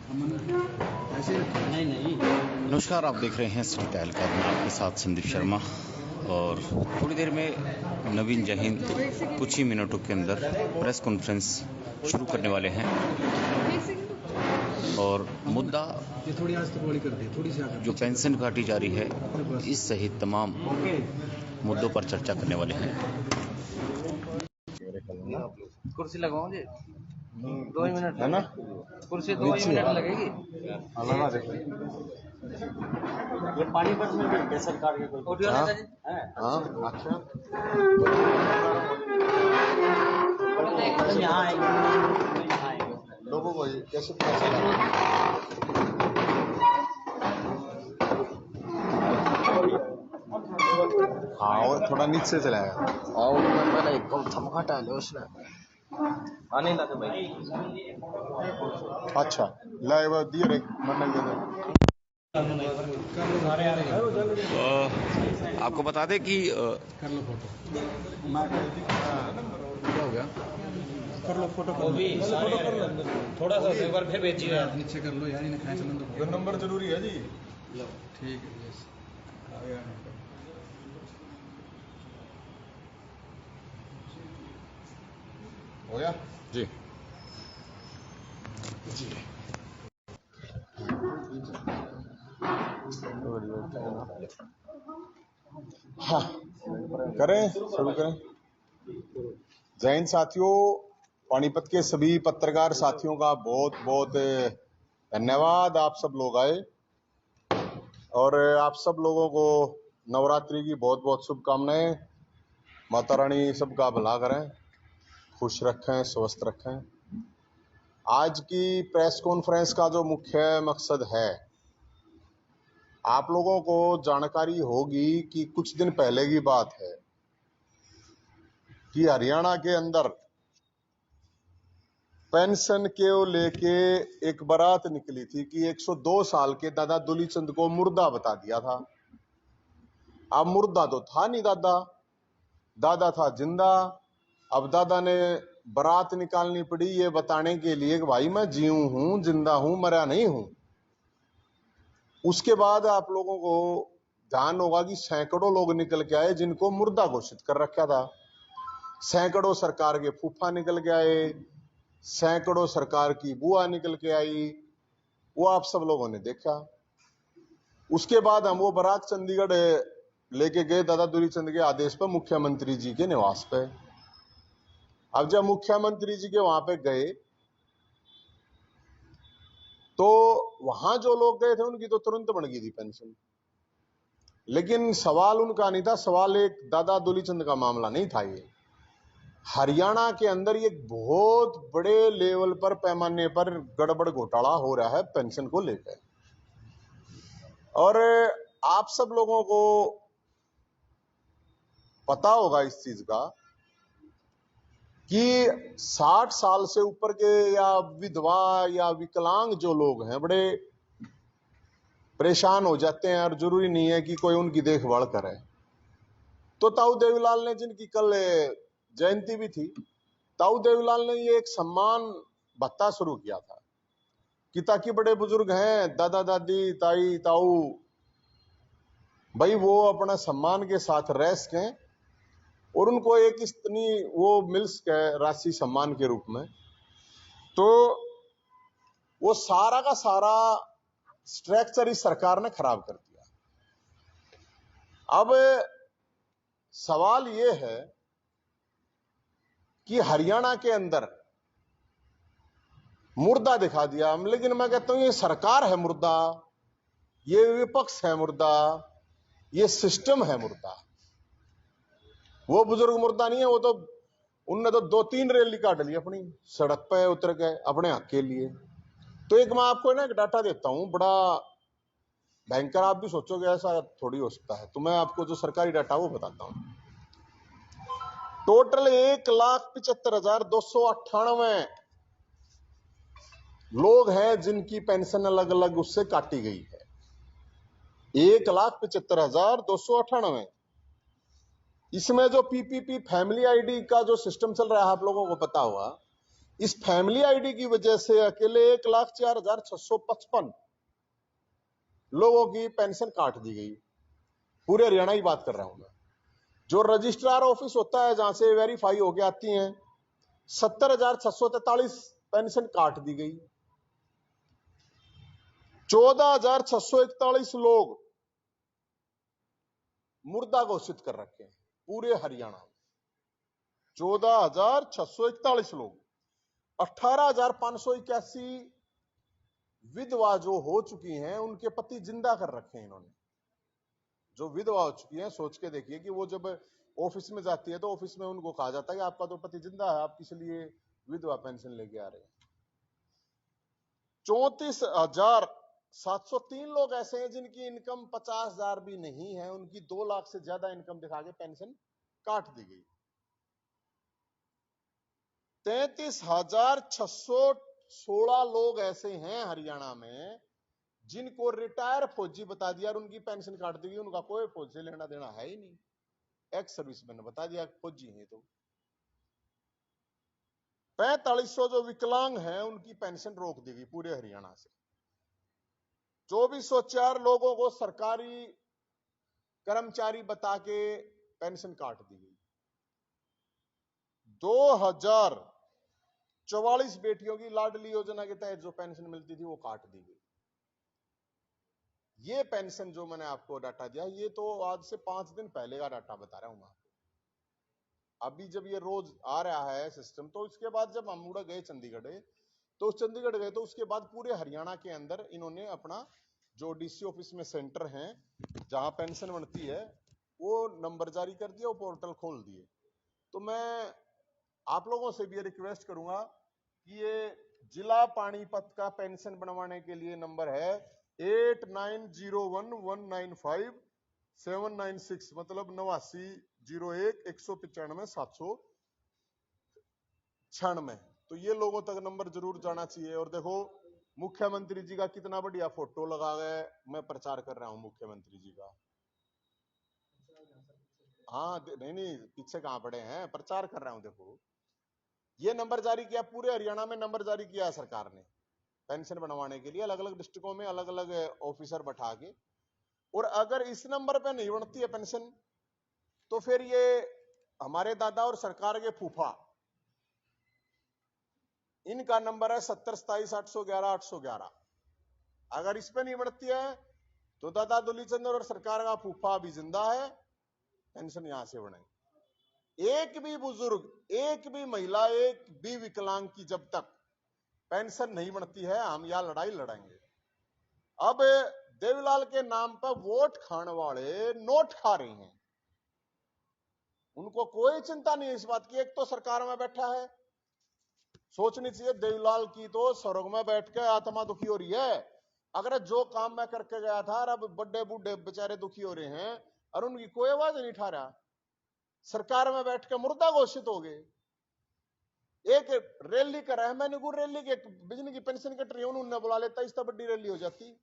नमस्कार, आप देख रहे हैं सिटी तहलका में आपके साथ संदीप शर्मा। और थोड़ी देर में नवीन जहीन कुछ ही मिनटों के अंदर प्रेस कॉन्फ्रेंस शुरू करने वाले हैं और मुद्दा जो पेंशन काटी जा रही है इस सहित तमाम मुद्दों पर चर्चा करने वाले हैं। कुर्सी लगाओ जी, 2 मिनट है ना, कुर्सी 2 मिनट लगेगी। ये पानीपत में भी है सरकार के कोई अच्छा यहाँ आएंगे लोगों को कैसे हाँ, और थोड़ा नीचे चलाएगा और मैंने एक थमका डाले उसने आने लगा भाई। अच्छा लाइव दिए रे मन आपको बता दें कि कर लो फोटो। क्या हो गया? कर लो फोटो, कर लो थोड़ा सा एक बार फिर भेजिए, नीचे कर लो यार, इन्हें खाए चलन दो। नंबर जरूरी है जी। ठीक है, यस आ गया। हो गया जी हाँ करें, शुरू करें। जय हिंद साथियों, पानीपत के सभी पत्रकार साथियों का बहुत बहुत धन्यवाद। आप सब लोग आए और आप सब लोगों को नवरात्रि की बहुत बहुत शुभकामनाएं। माता रानी सबका भला करें, खुश रखें, स्वस्थ रखें। आज की प्रेस कॉन्फ्रेंस का जो मुख्य मकसद है, आप लोगों को जानकारी होगी कि कुछ दिन पहले की बात है कि हरियाणा के अंदर पेंशन के लेके एक बारात निकली थी कि 102 साल के दादा दुलीचंद को मुर्दा बता दिया था। अब मुर्दा तो था नहीं दादा था जिंदा। अब दादा ने बारात निकालनी पड़ी ये बताने के लिए कि भाई मैं जीऊं हूं, जिंदा हूं, मरा नहीं हूं। उसके बाद आप लोगों को ध्यान होगा कि सैकड़ों लोग निकल के आए जिनको मुर्दा घोषित कर रखा था। सैकड़ों सरकार के फूफा निकल के आए, सैकड़ों सरकार की बुआ निकल के आई, वो आप सब लोगों ने देखा। उसके बाद हम वो बारात चंडीगढ़ लेके गए दादा दुलीचंद के आदेश पर मुख्यमंत्री जी के निवास पे। अब जब मुख्यमंत्री जी के वहां पे गए तो वहां जो लोग गए थे उनकी तो तुरंत बन गई थी पेंशन, लेकिन सवाल उनका नहीं था। सवाल एक दादा दुलीचंद का मामला नहीं था। ये हरियाणा के अंदर ये बहुत बड़े लेवल पर, पैमाने पर गड़बड़ घोटाला हो रहा है पेंशन को लेकर। और आप सब लोगों को पता होगा इस चीज का कि 60 साल से ऊपर के या विधवा या विकलांग जो लोग हैं बड़े परेशान हो जाते हैं और जरूरी नहीं है कि कोई उनकी देखभाल करे। तो ताऊ देवीलाल ने, जिनकी कल जयंती भी थी, ताऊ देवीलाल ने ये एक सम्मान भत्ता शुरू किया था कि ताकि बड़े बुजुर्ग हैं, दादा दादी, ताई ताऊ, भाई वो अपना सम्मान के साथ रह सकें और उनको एक इतनी वो मिल सके राशि सम्मान के रूप में। तो वो सारा का सारा स्ट्रक्चर इस सरकार ने खराब कर दिया। अब सवाल ये है कि हरियाणा के अंदर मुर्दा दिखा दिया, लेकिन मैं कहता हूं ये सरकार है मुर्दा, ये विपक्ष है मुर्दा, ये सिस्टम है मुर्दा। वो बुजुर्ग मुर्दा नहीं है, वो तो उनने तो 2-3 रैली काट ली अपनी, सड़क पे उतर गए अपने हक के लिए। तो एक मैं आपको ना एक डाटा देता हूं, बड़ा भयंकर, आप भी सोचोगे ऐसा थोड़ी हो सकता है। तो मैं आपको जो सरकारी डाटा वो बताता हूं। टोटल 1,75,298 लोग हैं जिनकी पेंशन अलग अलग उससे काटी गई है। 1,75,298। इसमें जो पीपीपी फैमिली आईडी का जो सिस्टम चल रहा है, आप लोगों को पता होगा इस फैमिली आईडी की वजह से अकेले 1,04,655 लोगों की पेंशन काट दी गई। पूरे हरियाणा की बात कर रहा हूं मैं। जो रजिस्ट्रार ऑफिस होता है जहां से वेरीफाई होके आती हैं, 70,643 पेंशन काट दी गई। 14,641 लोग मुर्दा घोषित कर रखे हैं पूरे हरियाणा में। 14,641 लोग। 18,581 विधवा जो हो चुकी हैं उनके पति जिंदा कर रखे हैं इन्होंने। जो विधवा हो चुकी हैं, सोच के देखिए कि वो जब ऑफिस में जाती है तो ऑफिस में उनको कहा जाता है कि आपका तो पति जिंदा है, आप किस लिए विधवा पेंशन लेके आ रहे हैं। 34,703 लोग ऐसे हैं जिनकी इनकम 50,000 भी नहीं है, उनकी 2 लाख से ज्यादा इनकम दिखा के पेंशन काट दी गई। 33,616 लोग ऐसे हैं हरियाणा में जिनको रिटायर फौजी बता दिया और उनकी पेंशन काट दी गई। उनका कोई फौज से लेना देना है ही नहीं, एक्स सर्विसमैन बता दिया फौजी है। तो 4500 जो विकलांग हैं उनकी पेंशन रोक दी गई पूरे हरियाणा से। 2404 लोगों को सरकारी कर्मचारी बता के पेंशन काट दी गई। 2044 बेटियों की लाडली योजना के तहत जो पेंशन मिलती थी वो काट दी गई। ये पेंशन जो मैंने आपको डाटा दिया, ये तो आज से 5 दिन पहले का डाटा बता रहा हूं मैं। अभी जब ये रोज आ रहा है सिस्टम, तो इसके बाद जब हम उड़ गए चंडीगढ़, तो चंडीगढ़ गए तो उसके बाद पूरे हरियाणा के अंदर इन्होंने अपना जो डीसी ऑफिस में सेंटर हैं जहां पेंशन बनती है वो नंबर जारी कर दिया, वो पोर्टल खोल दिए। तो मैं आप लोगों से भी रिक्वेस्ट करूंगा कि ये जिला पानीपत का पेंशन बनवाने के लिए नंबर है 8901195796, मतलब 8901-195-796। तो ये लोगों तक नंबर जरूर जाना चाहिए। और देखो मुख्यमंत्री जी का कितना बढ़िया फोटो लगा गए, मैं प्रचार कर रहा हूं मुख्यमंत्री जी का। हाँ नहीं पीछे कहां पड़े हैं, प्रचार कर रहा हूं। देखो ये नंबर जारी किया, पूरे हरियाणा में नंबर जारी किया है सरकार ने पेंशन बनवाने के लिए, अलग अलग डिस्ट्रिक्टों में अलग अलग ऑफिसर बैठा के। और अगर इस नंबर पे नहीं बनती है पेंशन तो फिर ये हमारे दादा और सरकार के फूफा, इनका नंबर है 7027811811। अगर इस पे नहीं बढ़ती है तो दादा दुलीचंद और सरकार का फूफा भी जिंदा है, पेंशन यहां से बने। एक भी बुजुर्ग, एक भी महिला, एक भी विकलांग की जब तक पेंशन नहीं बनती है हम यह लड़ाई लड़ेंगे। अब देवीलाल के नाम पर वोट खाने वाले नोट खा रहे हैं, उनको कोई चिंता नहीं है इस बात की। एक तो सरकार में बैठा है, सोचनी चाहिए देवीलाल की तो स्वर्ग में बैठ के आत्मा दुखी हो रही है। अगर जो काम मैं करके गया था और अब बड़े बूढ़े बेचारे दुखी हो रहे हैं और उनकी कोई आवाज नहीं उठा रहा, सरकार में बैठ के मुर्दा घोषित हो गए। एक रैली कर रहा है, मैंने गुर रैली के बिजली की पेंशन कट रही है, उन्होंने बुला लेता, इस तरह बड़ी रैली हो जाती।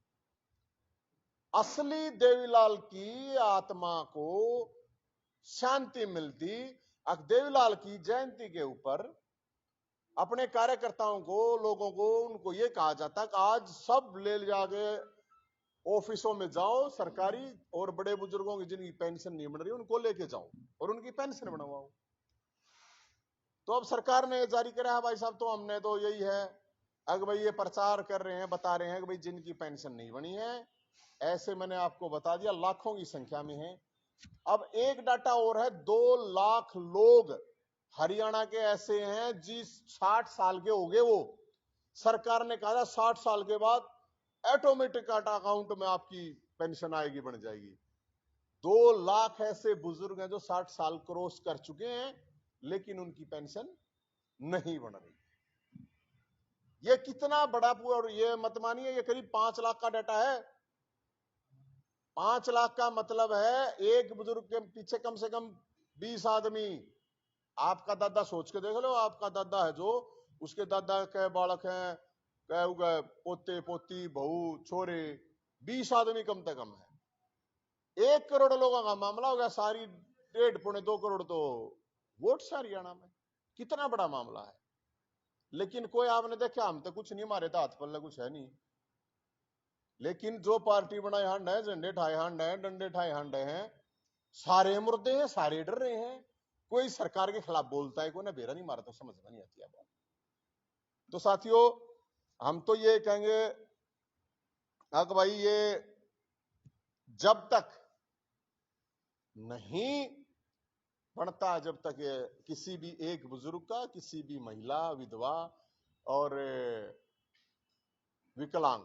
असली देवीलाल की आत्मा को शांति मिलती देवीलाल की जयंती के ऊपर अपने कार्यकर्ताओं को, लोगों को, उनको यह कहा जाता कि आज सब ले जाके ऑफिसों में जाओ, सरकारी और बड़े बुजुर्गों की जिनकी पेंशन नहीं बन रही उनको लेके जाओ और उनकी पेंशन बनवाओ। तो अब सरकार ने जारी करा है भाई साहब, तो हमने तो यही है अगर भाई ये प्रचार कर रहे हैं, बता रहे हैं कि भाई जिनकी पेंशन नहीं बनी है, ऐसे मैंने आपको बता दिया लाखों की संख्या में है। अब एक डाटा और है, 2 लाख लोग हरियाणा के ऐसे हैं जिस 60 साल के हो गए, वो सरकार ने कहा था 60 साल के बाद ऑटोमेटिक अकाउंट में आपकी पेंशन आएगी, बन जाएगी। 2 लाख ऐसे बुजुर्ग हैं जो 60 साल क्रॉस कर चुके हैं लेकिन उनकी पेंशन नहीं बन रही। ये कितना बड़ा, और ये मत मानिए ये करीब 5 लाख का डाटा है। 5 लाख का मतलब है एक बुजुर्ग के पीछे कम से कम 20 आदमी। आपका दादा सोच के देख लो, आपका दादा है जो, उसके दादा के बालक हैं, कह पोते पोती बहू छोरे, 20 आदमी कम से कम है। 1 करोड़ लोगों का मामला हो गया, सारी 1.5 पौने 2 करोड़ तो वोट हरियाणा में, कितना बड़ा मामला है। लेकिन कोई आपने देखा, हम तो कुछ नहीं, हमारे तो हाथ पल्ले कुछ है नहीं। लेकिन जो पार्टी बनाए हांड है, झंडे ठाए हांड है, डंडे ठाए हांड है, सारे मुर्दे हैं, सारे डर रहे हैं। कोई सरकार के खिलाफ बोलता है, कोई ना बेरा नहीं मारा, तो समझ में नहीं आती है बात। तो साथियों, हम तो ये कहेंगे कि भाई ये जब तक नहीं बनता, जब तक ये किसी भी एक बुजुर्ग का, किसी भी महिला, विधवा और विकलांग,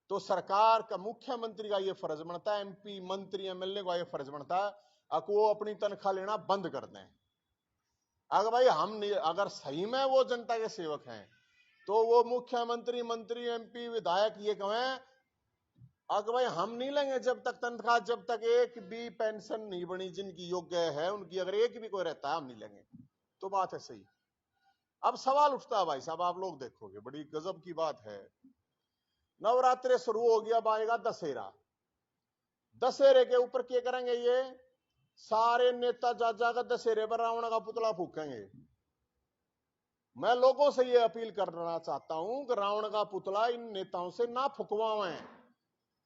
तो सरकार का, मुख्यमंत्री का ये फर्ज बनता है, एमपी मंत्री एमएलए का ये फर्ज बनता है कि वो अपनी तनख्वाह लेना बंद कर दें। अगर भाई हम अगर सही में वो जनता के सेवक हैं, तो वो मुख्यमंत्री, मंत्री, एमपी, विधायक ये कहें अगर भाई हम नहीं लेंगे जब तक तनख्वाह, जब तक एक भी पेंशन नहीं बनी जिनकी योग्य है उनकी, अगर एक भी कोई रहता है हम नहीं लेंगे, तो बात है सही। अब सवाल उठता है भाई साहब, आप लोग देखोगे बड़ी गजब की बात है, नवरात्रि शुरू हो गया, अब आएगा दशहरा। दशहरे के ऊपर क्या करेंगे, ये सारे नेता जा जाकर दशहरे पर रावण का पुतला फूकेंगे। मैं लोगों से ये अपील करना चाहता हूं कि रावण का पुतला इन नेताओं से ना फुकवाएं।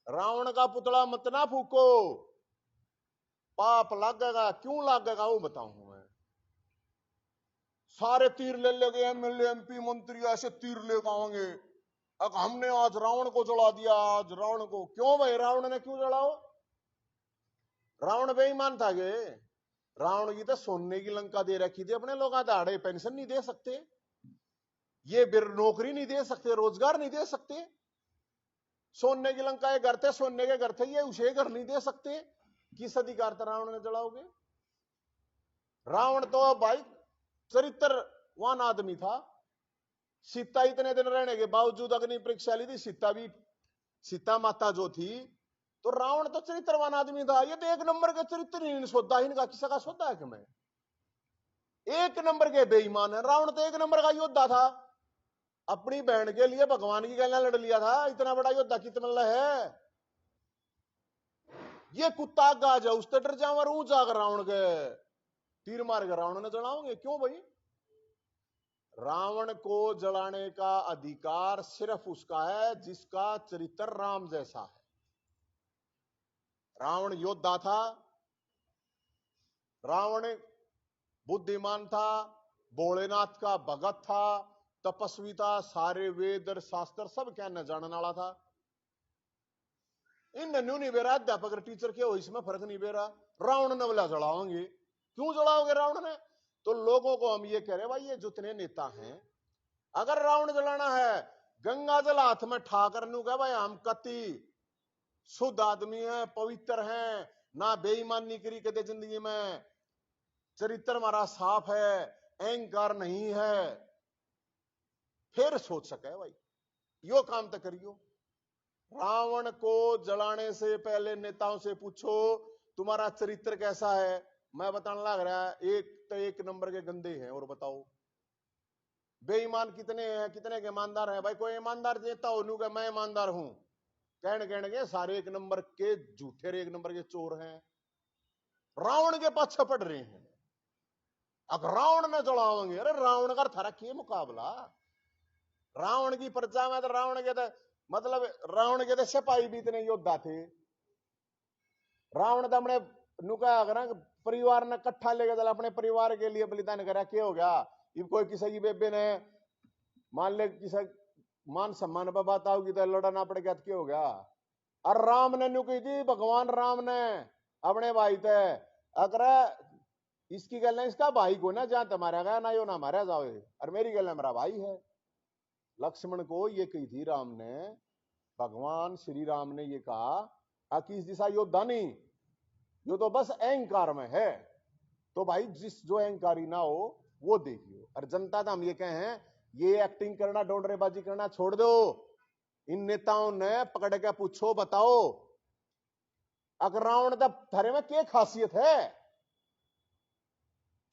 रावण का पुतला मत ना फूको, पाप लगेगा। क्यों लगेगा वो बताऊं मैं। सारे तीर ले लेंगे, एमएलए, एमपी, मंत्री ऐसे तीर लेकर आएंगे, अब हमने आज रावण को जला दिया, आज रावण को। क्यों भाई, रावण ने क्यों जलाओ? रावण बेईमान था गे। रावण की तो सोने की लंका दे रखी थी, अपने लोग दाड़े पेंशन नहीं दे सकते, ये नौकरी नहीं दे सकते, रोजगार नहीं दे सकते। सोने की लंका ये घर थे, सोने के घर थे, ये उसे घर नहीं दे सकते। किस अधिकार से रावण ने जलाओगे? रावण तो भाई चरित्रवान आदमी था। सीता इतने दिन रहने के बावजूद अग्नि परीक्षा ली थी, सीता माता जो थी, तो रावण तो चरित्रवान आदमी था। ये तो एक नंबर के चरित्रहीन सौदाहीन का, किसी का सौदा है कि मैं? एक नंबर के बेईमान है रावण, तो एक नंबर का योद्धा था। अपनी बहन के लिए भगवान की गला लड़ लिया था, इतना बड़ा योद्धा कितना है। ये कुत्ता गाज है, उससे डर जाओ, ऊ जाकर रावण के तीर मार कर रावण ने जलाओगे? क्यों भाई? रावण को जलाने का अधिकार सिर्फ उसका है जिसका चरित्र राम जैसा है। रावण योद्धा था, रावण बुद्धिमान था, भोलेनाथ का भगत था, तपस्वी था, सारे वेद शास्त्र सब क्या न जानने वाला था। इन न्यू नहीं बेरा, अध्यापक टीचर के हो इसमें फर्क नहीं बेरा। रावण ने बोला जलाओगे, क्यों जलाओगे रावण ने? तो लोगों को हम ये कह रहे भाई, ये जितने नेता हैं, अगर रावण जलाना है, गंगा जल हाथ में ठाकर नू कह भाई हम कति शुद्ध आदमी है, पवित्र हैं, ना बेईमानी करी कदे जिंदगी में, चरित्र हमारा साफ है, अहंकार नहीं है, फिर सोच सके भाई यो काम तो करियो। रावण को जलाने से पहले नेताओं से पूछो तुम्हारा चरित्र कैसा है। मैं बताने लग रहा है, एक तो एक नंबर के गंदे हैं। और बताओ बेईमान कितने हैं, कितने के ईमानदार हैं? भाई कोई ईमानदार नेता हो नू मैं ईमानदार हूं, कहने के सारे एक नंबर के झूठे, एक नंबर के चोर हैं, रावण के पाछे पड़ रहे हैं। अगर रावण न जलाओगे, अरे रावण का था रखिए मुकाबला। रावण की प्रजा में तो रावण के मतलब रावण के सिपाही भी इतने योद्धा थे। रावण तो अपने नुका अगर परिवार ने इकट्ठा लेकर चला, अपने परिवार के लिए बलिदान करा। क्या हो गया? ये कोई किसी की बेबे ने मान ले किसी मान सम्मान पर बात आओगी तो लड़ना पड़ गया, तो क्या हो गया? और राम ने नु की थी, भगवान राम ने अपने भाई थे, अगर इसकी गल इसका भाई को ना जहां तुम्हारा गया ना यो ना मारा जाओ, और मेरी गल मेरा भाई है। लक्ष्मण को ये कही थी राम ने, भगवान श्री राम ने ये कहा कि इस दिशा योद्धा नहीं, यो तो बस अहंकार में है। तो भाई जिस जो अहंकारी ना हो वो देखियो। और जनता तो हम ये कहें, ये एक्टिंग करना, डोंडरेबाजी करना छोड़ दो। इन नेताओं ने पकड़ के पूछो, बताओ अगर रावण का थारे में क्या खासियत है?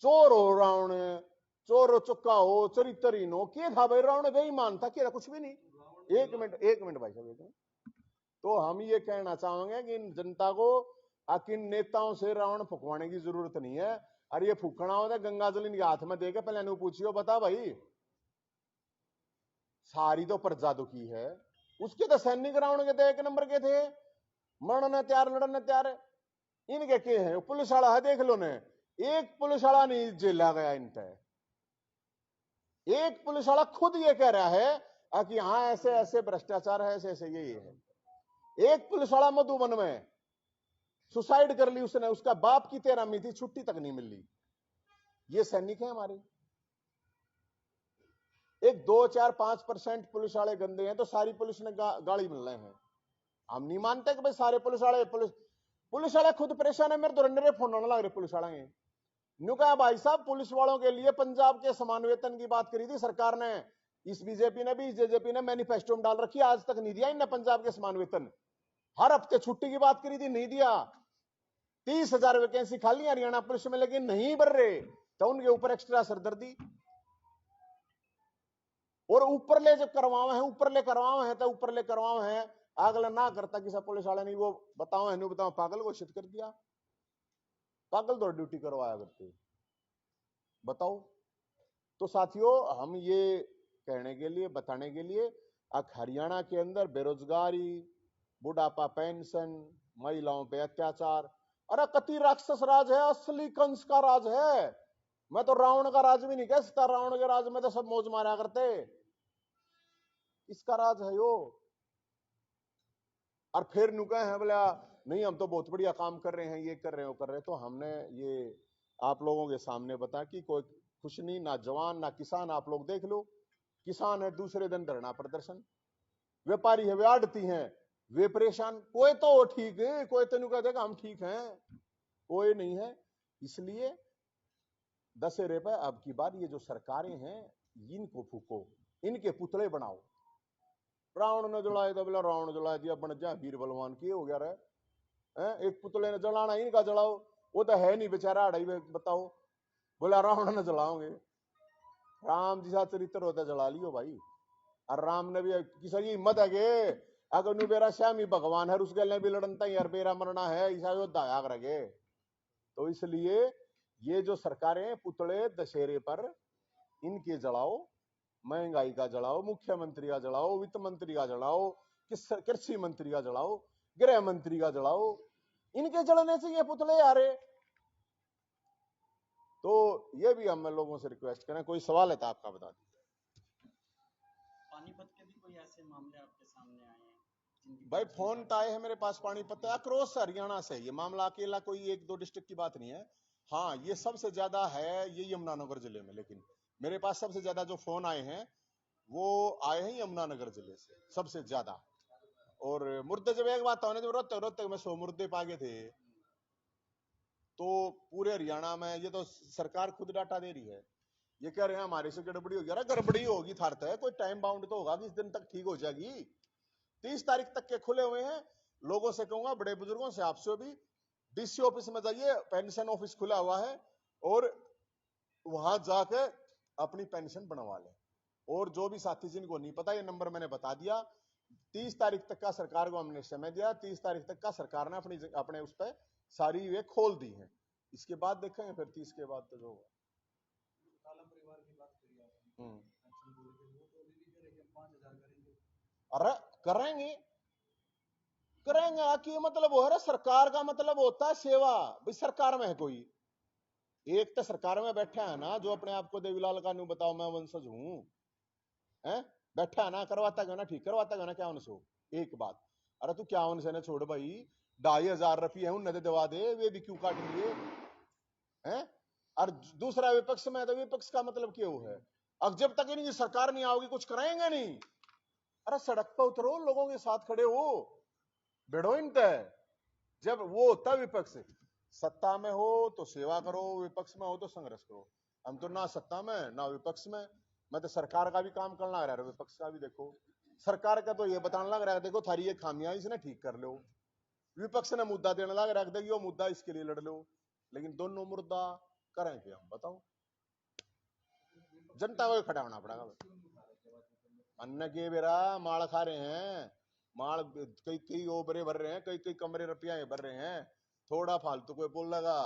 चोर हो रावण, चोर चुक्का हो, चरित्रहीन हो, क्या था भाई? रावण बेईमान था, क्या कुछ भी नहीं। एक मिनट भाई साहब, एक मिनट। तो हम ये कहना चाहेंगे कि इन जनता को किन नेताओं से रावण फुकवाने की जरूरत नहीं है। और ये फूकना होता है गंगा जल इनके हाथ में देके पहले नहीं पूछियो, बता भाई सारी तो प्रजा दुखी है। उसके तो सैनिक रावण के तो 1 नंबर के थे, मरने तैयार लड़ने तैयार। इनके के हैं पुलिस वाला है, देख लो ने, एक पुलिस वाला नहीं जेला गया इनते। एक पुलिस वाला खुद ये कह रहा है कि हाँ ऐसे ऐसे भ्रष्टाचार है, ऐसे ऐसे ये है। एक पुलिस वाला मधुबन में सुसाइड कर ली उसने, उसका बाप की 13वीं थी, छुट्टी तक नहीं मिल ली। ये सैनिक है हमारे। एक 2-4-5% पुलिस वाले गंदे हैं तो सारी पुलिस ने गाली मिल रहे हैं। हम नहीं मानते कि भाई सारे पुलिस वाले खुद परेशान है। मेरे तो रंडरे फोन आने लग रहे पुलिस वाले। न्यू कहा भाई साहब पुलिस वालों के लिए पंजाब के समान वेतन की बात करी थी सरकार ने, इस बीजेपी ने भी, इस जेजेपी ने मैनिफेस्टो में डाल रखी, आज तक नहीं दिया इनने पंजाब के समान वेतन। हर हफ्ते छुट्टी की बात करी थी, नहीं दिया। 30,000 वैकेंसी खाली हरियाणा पुलिस में, लेकिन नहीं भर रहे, तो उनके ऊपर एक्स्ट्रा सरदर्दी। और ऊपर ले जब करवावे हैं, ऊपर ले करवावे हैं, तो ऊपर ले करवावे हैं, अगला ना करता किसी पुलिस वाले ने वो बताओ है, बताओ पागल घोषित कर दिया। पागल तो ड्यूटी करवाया करते, बताओ। तो साथियों हम ये कहने के लिए, बताने के लिए, हरियाणा के अंदर बेरोजगारी, बुढ़ापा पेंशन, महिलाओं पे अत्याचार, अरे कति राक्षस राज है, असली कंस का राज है। मैं तो रावण का राज भी नहीं कह सकता, रावण के राज में तो सब मौज मारा करते, इसका राज है यो। और फिर नुका है बोला नहीं हम तो बहुत बढ़िया काम कर रहे हैं, ये कर रहे हैं, वो कर रहे हैं। तो हमने ये आप लोगों के सामने बताया कि कोई खुश नहीं, ना जवान ना किसान। आप लोग देख लो, किसान है दूसरे दिन धरना प्रदर्शन, व्यापारी है वे आड़ती हैं वे परेशान। कोई तो ठीक है, कोई तो नहीं कहता हम ठीक हैं, कोई नहीं है। इसलिए दशहरे पर अब की बार ये जो सरकारें हैं इनको फूको, इनके पुतले बनाओ। रावण ने जलाया तो बोला रावण जला दिया, बन जा वीर बलवान की हो गया रहे। एक पुतले ने जलाना इनका जलाओ, वो तो है नहीं बेचारा अड़ाई, बताओ। बोला रावण ने जलाओगे, राम जी सा चरित्र होता जला लियो भाई। और राम ने भी किसी की हिम्मत है कि अगर नु बेरा श्यामी भगवान है उसके लिए भी लड़नता यार बेरा मरना है, ईसा योद्धा आग रगे। तो इसलिए ये जो सरकारें पुतले दशहरे पर इनके जलाओ, महंगाई का जलाओ, मुख्यमंत्री का जलाओ, वित्त मंत्री का जलाओ, कृषि मंत्री का जलाओ, गृह मंत्री का जलाओ, इनके जलने से ये पुतले आ रहे। तो ये भी हम लोगों से रिक्वेस्ट करें, कोई सवाल है तो आपका बता दीजिए। पानीपत के भी कोई ऐसे मामले आपके सामने आए हैं? भाई फोन तो आए हैं मेरे पास पानीपत, अक्रॉस हरियाणा से। ये मामला अकेला कोई 1-2 डिस्ट्रिक्ट की बात नहीं है। हाँ ये सबसे ज्यादा है ये यमुनानगर जिले में, लेकिन मेरे पास सबसे ज्यादा जो फोन आए हैं वो आए हैं यमुनानगर जिले से सबसे ज्यादा। और मुर्दे जब एक बात होने, जब रोहतक में 100 मुर्दे पागे थे, तो पूरे हरियाणा में ये तो सरकार खुद डाटा दे रही है, ये कह रहे हैं हमारे से गड़बड़ी होगी। अरे गड़बड़ी होगी थारत है, कोई टाइम बाउंड तो होगा कि इस दिन तक ठीक हो जाएगी। 30 तारीख तक के खुले हुए हैं। लोगों से कहूंगा, बड़े बुजुर्गों से, आपसे भी, डीसी ऑफिस में जाइए, पेंशन ऑफिस खुला हुआ है, और वहां जाकर अपनी पेंशन बनवा लें। और जो भी साथी जिनको नहीं पता, ये नंबर मैंने बता दिया। 30 तारीख तक का सरकार को हमने समय दिया, 30 तारीख तक का सरकार ने अपने उस पर सारी वे खोल दी है। इसके बाद देखेंगे फिर 30 के बाद तो जो होगा। परिवार की बात करिए आपने, अरे करेंगे आखिर मतलब वो है, सरकार का मतलब होता है सेवा। भाई सरकार में है कोई एक, तो सरकार में बैठा है ना जो अपने आप को देवीलाल का न्यू बताओ मैं वंशज हूं, है बैठा है ना, करवाता क्यों ना, ठीक करवाता क्यों ना, क्या उनसे एक बात। अरे तू क्या उनसे ना छोड़ भाई, 2,500 रुपये है उन्हें दवा दे, वे भी क्यों काट लिए हैं। और दूसरा विपक्ष में, तो विपक्ष का मतलब क्यों है, अब जब तक इनकी सरकार नहीं आओगी कुछ कराएंगे नहीं। अरे सड़क पर उतरो, लोगों के साथ खड़े हो, बेड़ो इन तय। जब वो होता विपक्ष, सत्ता में हो तो सेवा करो, विपक्ष में हो तो संघर्ष करो। हम तो ना सत्ता में ना विपक्ष में। मैं तो सरकार का भी काम करना रहा है, विपक्ष का भी। देखो सरकार का तो ये बताने लग रहा है, देखो थारी ये खामियां इसने ठीक कर लो। विपक्ष ने मुद्दा देने लग रहा है, देखिए वो मुद्दा इसके लिए लड़ लो। लेकिन दोनों मुद्दा करें क्या हम, बताओ। जनता को खड़ा होना पड़ेगा। अन्य के बेरा माल खा रहे हैं, माल कई कई ओबरे भर रहे हैं, कई कई कमरे रुपया भर रहे हैं। थोड़ा फालतू कोई बोल लगा,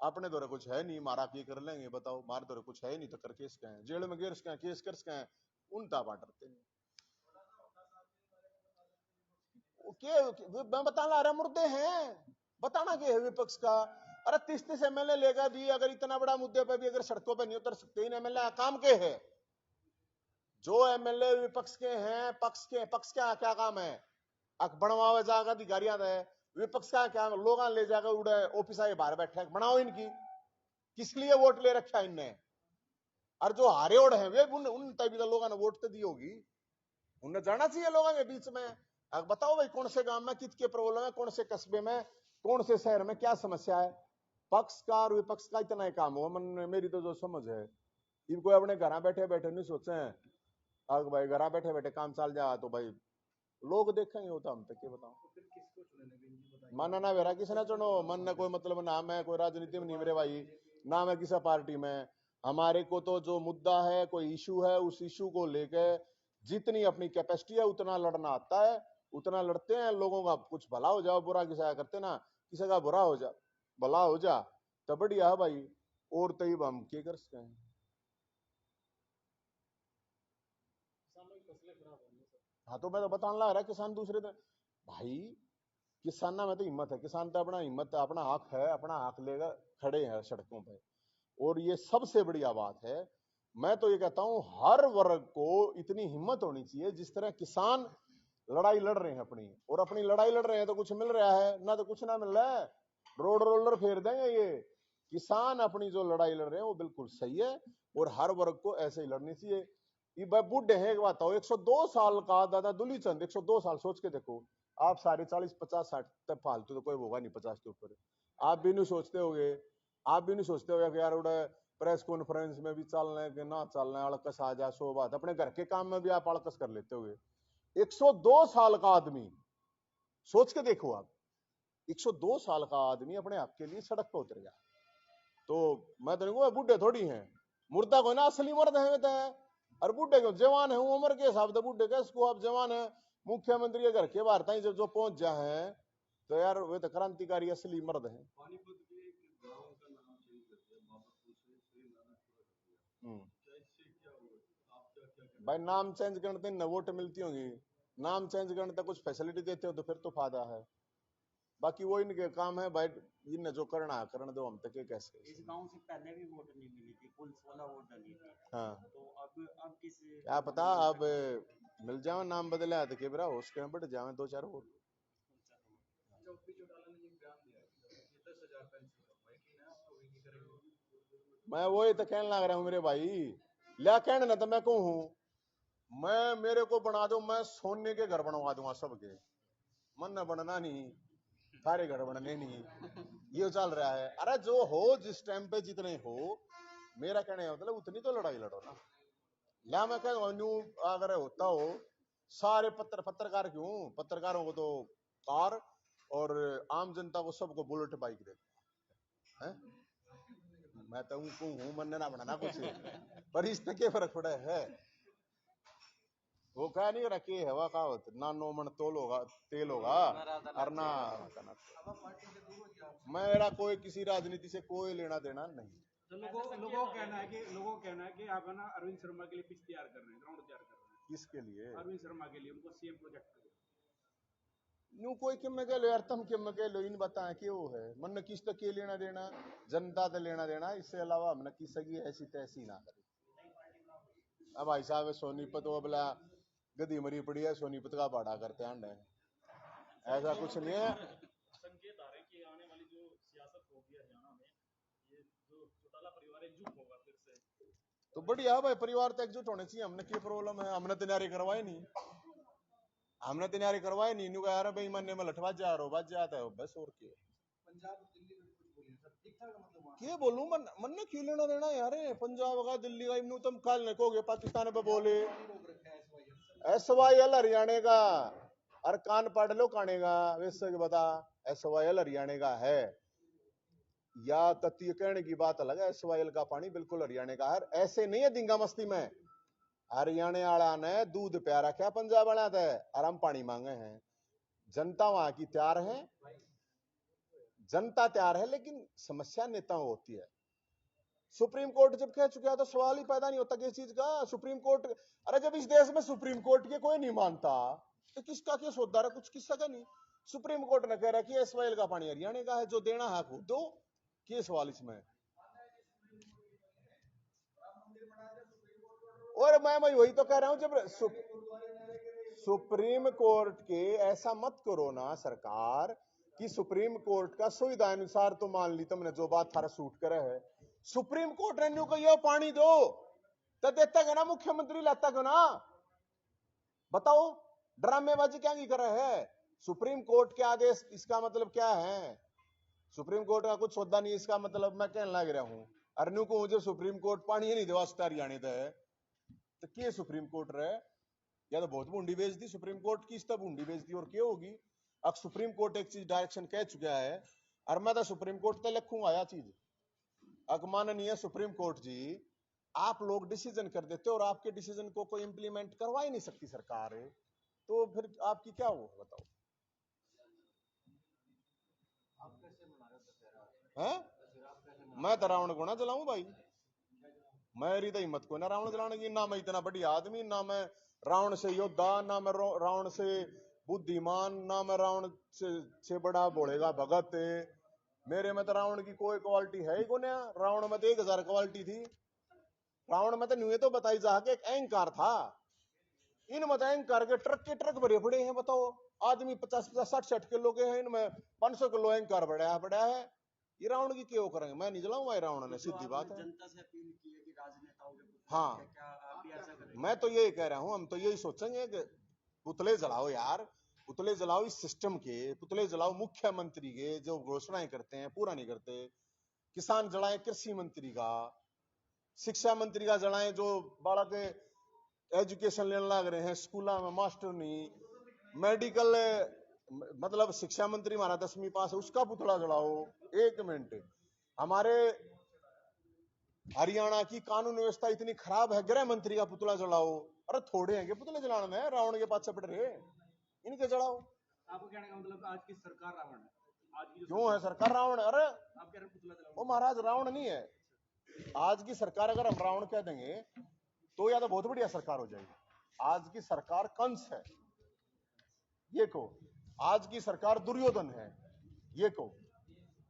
अपने दौरे कुछ है नहीं, मारा की कर लेंगे, बताओ। मारे दौरे कुछ है नहीं तो कर केस कहें, जेल में गिर केस कर, उल्टा बांट रहे। मैं बताना रहा मुर्दे हैं, बताना क्या है विपक्ष का। अरे 30 एमएलए लेगा भी, अगर इतना बड़ा मुद्दे पे भी अगर सड़कों पे नहीं उतर सकते, इन एमएलए काम के है। जो एमएलए विपक्ष के हैं, पक्ष का क्या काम है? बनवावे जाकर अधिकारियां है, विपक्ष का क्या लोग ले जाकर उड़े ऑफिस आए बाहर बैठे बनाओ इनकी, किस लिए वोट ले रखा इनने? और जो हारे ओढ़ है वे उन तभी तो लोगों ने वोट तो दी होगी, उन्हें जाना चाहिए लोगों के बीच में। अब बताओ भाई कौन से गांव में कितने प्रॉब्लम है, कौन से कस्बे में, कौन से शहर में क्या समस्या है। पक्ष का और विपक्ष का इतना ही काम हुआ मन मेरी तो जो समझ है, इनको अपने घर बैठे बैठे नहीं सोचे अब भाई घर बैठे बैठे काम चल जाए तो भाई लोग देखेंगे, होता हम तक के बताओ। मन ना वेरा किसने चुनो, मन ने कोई मतलब ना, मैं कोई राजनीति में नहीं मेरे भाई, ना मैं किसी पार्टी में। हमारे को तो जो मुद्दा है, कोई इशू है, उस इशू को लेकर जितनी अपनी कैपेसिटी है उतना लड़ना आता है, उतना लड़ते हैं। लोगों का कुछ भला हो जाओ, बुरा किसी का करते ना, किसी का बुरा हो जा भला हो जा तो बढ़िया भाई, और तब हम क्या कर सकते हैं। हाँ तो मैं तो बताने लगा रहा, किसान दूसरे दिन भाई, किसाना में तो हिम्मत है, किसान तो अपना हिम्मत है, अपना हक है, अपना हक लेकर खड़े हैं सड़कों पे। और ये सबसे बढ़िया बात है, मैं तो ये कहता हूं हर वर्ग को इतनी हिम्मत होनी चाहिए, जिस तरह किसान लड़ाई लड़ रहे हैं अपनी, और अपनी लड़ाई लड़ रहे हैं तो कुछ मिल रहा है ना, तो कुछ ना मिल रहा है, रोड रोलर फेर देंगे ये। किसान अपनी जो लड़ाई लड़ रहे हैं वो बिल्कुल सही है, और हर वर्ग को ऐसे ही लड़नी चाहिए। ये बूढ़े हैं, एक बात हो, 102 साल का दादा दुलीचंद, 102 साल सोच के देखो। आप सारे 40 50 60 तक फालतू तो कोई होगा नहीं 50 के ऊपर। आप भी नहीं सोचते होगे, आप भी नहीं सोचते होगे कि यार उड़े प्रेस कॉन्फ्रेंस में भी चलना है कि ना चलना है, अड़कस आ जा, सो बात। अपने घर के काम में भी आप अड़कस कर लेते होगे। 102 साल का आदमी, सोच के देखो आप, 102 साल का आदमी अपने हक के लिए सड़क पर उतर गया। तो मैं तो नहीं कहूंगा बूढ़े थोड़ी हैं, मुर्दा को ना असली मर्द है, और बूढ़े क्यों जवान है, उम्र के हिसाब से बूढ़े का इसको आप जवान है। मुख्यमंत्री के घर के बाहर तक जब जो पहुंच जा है तो यार वे तो क्रांतिकारी असली मर्द है। भाई नाम चेंज करते न वोट मिलती होंगी, नाम चेंज करने तक कुछ फैसिलिटी देते हो तो फिर तो फायदा है, बाकी वो इनके काम है भाई, इनने जो करना है करने दो, हम तक कैसे। इस गांव से पहले भी वोट नहीं मिली थी, कुल 16 वोट डली थी। हाँ तो अब किस क्या पता, अब मिल जाओ नाम बदले तो के बरा उसके में बढ़ जावे 2 4 वोट। मैं वही तो कहने लग रहा हूँ मेरे भाई, ल्या कहने ना तो मैं कहूँ, मैं मेरे को बना दो, मैं सोने के घर बनवा दूंगा सबके, मन न बनना नहीं, सारे घर बनने नहीं, ये चल रहा है। अरे जो हो जिस टाइम पे जितने हो, मेरा कहने मतलब उतनी तो लड़ाई लड़ो ना। ला मैं कह अगर होता हो सारे पत्रकार क्यों, पत्रकारों को तो कार और आम जनता को सबको बुलेट बाइक देते हैं। मैं तो हूं मन ना बनाना कुछ, पर इस तक फर्क पड़ा है। वो कह नहीं रखे हवा का ना 9 मन तोल होगा तेल होगा और ना, मेरा कोई किसी राजनीति से कोई लेना देना नहीं। तो लोगों का कहना है कि आप है ना अरविंद शर्मा के लिए पिच तैयार कर रहे हैं, ग्राउंड तैयार कर रहे हैं। किसके लिए? अरविंद शर्मा के लिए, उनको सीएम प्रोजेक्ट कर न्यू कोई किम में कह लो यार, तुम किम में कह लो, इन बताएं कि वो है मन किस तक के लेना देना, जनता से लेना देना, इससे अलावा हमने किसी की ऐसी तैसी ना करी। अब भाई साहब सोनीपत वो बोला गदी मरी पड़ी है, सोनीपत का बाड़ा करते हैं, ऐसा कुछ नहीं है। संकेत आ रहे हैं कि आने वाली जो सियासत होगी हरियाणा में, ये जो चौटाला परिवार एकजुट होगा फिर से, तो बढ़िया भाई, परिवार तो एकजुट होने चाहिए, हमने क्या प्रॉब्लम है, हमने तैयारी करवाई नहीं, हमने तैयारी करवाई नहीं, न्यू यार भाई मन में लठवा जा रहा हो बात जाता है बस, और क्या। पंजाब दिल्ली में कुछ बोलिए सर, ठीक ठाक मतलब क्या बोलूं मन ने क्यों लेना देना यार, पंजाब का दिल्ली का इन्हों तुम कल कहोगे पाकिस्तान पे बोले, SYL हरियाणा का, और कान पढ़ लो काने का, वैसे बता SYL हरियाणा का है, या तत्व कहने की बात अलग है, SYL का पानी बिल्कुल हरियाणा का है, ऐसे नहीं है दिंगा मस्ती में। हरियाणा वाला ने दूध प्या रखा पंजाब वाला था, और हम पानी मांगे हैं। जनता वहां की तैयार है, जनता तैयार है, लेकिन समस्या नेताओं होती है। सुप्रीम कोर्ट जब कह चुका है तो सवाल ही पैदा नहीं होता किस चीज का। सुप्रीम कोर्ट, अरे जब इस देश में सुप्रीम कोर्ट के कोई नहीं मानता तो किसका केस होता रहा, कुछ किस्सा का नहीं। सुप्रीम कोर्ट ने कह रहा कि एसवाईएल का पानी हरियाणा का है, जो देना है खुद दो, क्या सवाल इसमें। और मैं वही तो कह रहा हूं, जब सुप्रीम कोर्ट के ऐसा मत करो ना सरकार कि सुप्रीम कोर्ट का सुविधा अनुसार तो मान ली तुमने जो बात थारा सूट करे है, सुप्रीम कोर्ट ने को ये पानी दो तो देता है ना, मुख्यमंत्री लाता है ना। बताओ ड्रामेबाजी क्या कर रहे हैं। सुप्रीम कोर्ट के आदेश, इसका मतलब क्या है, सुप्रीम कोर्ट का कुछ सौदा नहीं, इसका मतलब मैं कहने लग रहा हूं अरनू को मुझे सुप्रीम कोर्ट पानी ही नहीं देवा हरियाणा दे तो क्या सुप्रीम कोर्ट रहे, या तो बहुत बूंदी बेच दी सुप्रीम कोर्ट की, तब बूंदी बेच दी और क्या होगी। अब सुप्रीम कोर्ट एक चीज डायरेक्शन कह चुका है और मैं तो सुप्रीम कोर्ट तक लिखूंगा यह चीज। अब माननीय सुप्रीम कोर्ट जी, आप लोग डिसीजन कर देते और आपके डिसीजन को कोई इंप्लीमेंट करवा ही नहीं सकती सरकार है, तो फिर आपकी क्या हो बताओ। हैं? मैं तो रावण को ना जलाऊं भाई, मेरी तो हिम्मत को ना रावण जलाने की, ना मैं इतना बड़ी आदमी, ना मैं रावण से योद्धा, ना मैं रावण से बुद्धिमान, ना मैं रावण से बड़ा बोलेगा भगत। मेरे में तो रावण की कोई क्वालिटी है ही को नहीं। रावण में तो 1000 क्वालिटी थी। रावण में तो न्यू तो बताई जा के एक अहंकार था, इन मत अहंकार के ट्रक भरे पड़े हैं। बताओ आदमी 50-50 60-60 किलो के हैं, इनमें 500 किलो अहंकार बड़ा है। ये रावण की क्यों करेंगे, मैं नहीं जलाऊंगा ये रावण ने, सीधी बात है। जनता से अपील की है कि राजनेताओं के पुतले, हाँ, क्या आप भी ऐसा करेंगे? मैं तो यही कह रहा हूं, हम तो यही सोचेंगे कि पुतले जलाओ यार, पुतले जलाओ इस सिस्टम के, पुतले जलाओ मुख्यमंत्री के जो घोषणाएं करते हैं पूरा नहीं करते, किसान जलाएं कृषि मंत्री का, शिक्षा मंत्री का जलाएं जो बालक एजुकेशन लेने लग रहे हैं स्कूल में मास्टर नहीं, मेडिकल मतलब शिक्षा मंत्री हमारा 10वीं पास है उसका पुतला जलाओ। एक मिनट, हमारे हरियाणा की कानून व्यवस्था इतनी खराब है, गृह मंत्री का पुतला जलाओ। अरे थोड़े हैं पुतले जलाने में, रावण के पास पड़ रहे, इनके जलाओ। आपको कहने का मतलब आज की सरकार रावण है, आज की क्यों है सरकार रावण? अरे आप कह रहे पुतला जलाओ, वो महाराज रावण नहीं है आज की सरकार। अगर हम रावण कह देंगे तो या तो बहुत बढ़िया सरकार हो जाएगी। आज की सरकार कंस है ये को, आज की सरकार दुर्योधन है ये को,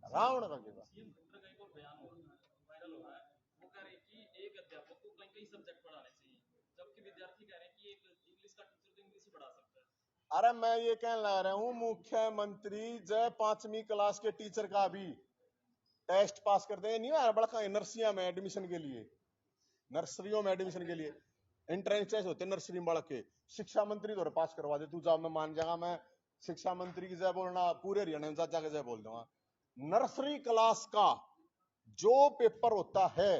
रावण का केगा। सीएम खट्टर का एक और बयान वायरल हो रहा है, वो कह रहे हैं कि एक अध्यापक को कई सब्जेक्ट पढ़ाने चाहिए, जबकि विद्यार्थी कह रहे हैं कि एक इंग्लिश का टीचर तो इंग्लिश ही पढ़ा सकता है। अरे मैं ये कहने लग रहा हूं, मुख्यमंत्री जय 5वीं क्लास के टीचर का भी टेस्ट पास कर देंगे, नहीं है बड़ा नर्सरियों में एडमिशन के लिए, नर्सरियों में एडमिशन के लिए एंट्रेंस टेस्ट होते हैं नर्सरी में के, शिक्षा मंत्री तो पास करवा दे तू जा, मैं मान जाऊंगा, मैं शिक्षा मंत्री की जय बोलना पूरे हरियाणा में जाके जय बोल दूंगा। नर्सरी क्लास का जो पेपर होता है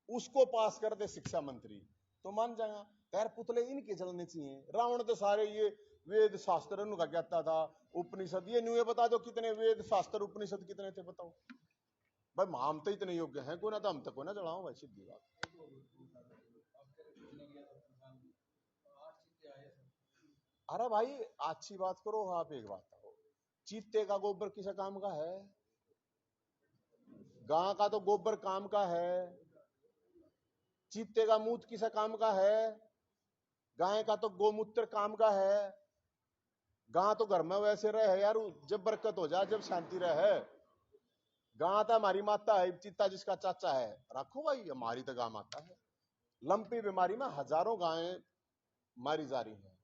उसको पास कर दे शिक्षा मंत्री तो मान जाएगा। खैर पुतले इनके चलने चाहिए, रावण तो सारे ये वेद शास्त्र उनका कहता था, उपनिषद, ये न्यू बता दो कितने वेद शास्त्र उपनिषद कितने थे बताओ भाई, हम तो इतने योग्य हैं कोई ना, तो हम तक कोई ना चढ़ाओ भाई, सीधी बात। अरे भाई अच्छी बात करो, आप एक बात करो, चीते का गोबर किस काम का है, गां का तो गोबर काम का है, चीते का मूत्र किस काम का है, गाय का तो गोमूत्र काम का है। गां तो घर में वैसे रहे यार, जब बरकत हो जाए, जब शांति रहे। गां तो हमारी माता है, चीता जिसका चाचा है, रखो भाई, हमारी तो गां माता है। लंपी बीमारी में हजारों गायें मारी जा रही हैं,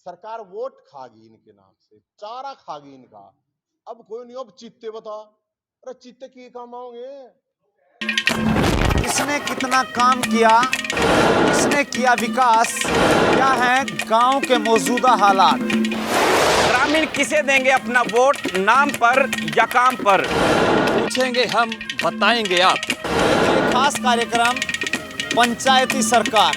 सरकार वोट खागी इनके नाम से, चारा खागी इनका। अब कोई नहीं, अब चीते बता, अरे चीते की काम आओगे, इसने कितना काम किया, इसने किया विकास, क्या है गांव के मौजूदा हालात। ग्रामीण किसे देंगे अपना वोट, नाम पर या काम पर, पूछेंगे हम, बताएंगे आप। ये खास कार्यक्रम पंचायती सरकार।